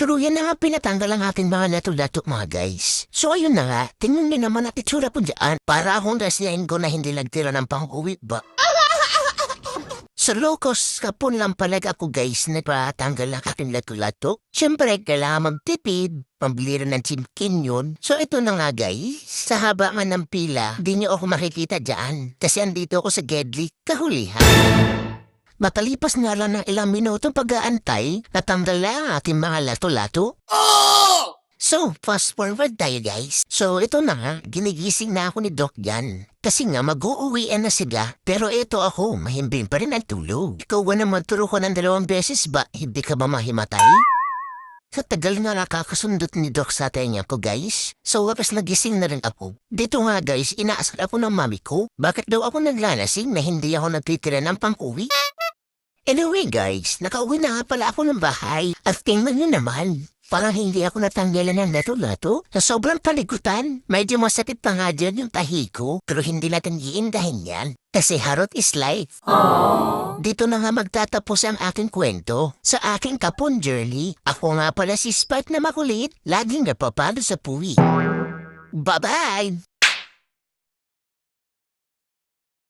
Tuluyan na nga pinatanggal ang ating mga lato-lato mga guys. So ayun na nga, tingnan niyo naman at itsura po dyan para akong rasyain ko na hindi nagtira ng pang-uwi ba? Sa locos kapon lang palag ako guys na patanggal ang ating lato-lato. Siyempre kailangan magtipid, pambili rin ng chimkin yun. So ito na nga guys, sa haba nga ng pila, di niyo ako makikita dyan. Kasi andito ako sa Gedli, kahulihan. Matalipas nga lang ng ilang minutong pag-aantay, natanggal na ang ating mga lato-lato. So, fast forward tayo guys. So, ito na nga, ginigising na ako ni Doc yan. Kasi nga, mag-uuwian na sila. Pero ito ako, mahimbing pa rin ang tulog. Ikaw ba naman turo ko ng 2 beses ba? Hindi ka ba mahimatay? Sa tagal nga nakakasundot ni Doc sa tenga ko guys. So, wakas nagising na rin ako. Dito nga guys, inaasal ako ng mami ko. Bakit daw ako naglalasing na hindi ako nagtitira ng pang-uwi? Anyway guys, nakauwi na nga pala ako ng bahay. At tingnan nyo naman, parang hindi ako natanggalan ng lato-lato. Sa sobrang talikutan, medyo masakit pa nga dyan yung tahi ko. Pero hindi natin iindahin yan. Kasi harot is life. Dito na nga magtatapos ang aking kwento. Sa aking kapon journey, ako nga pala si Spike na makulit. Laging napapalo sa puwi. Bye-bye!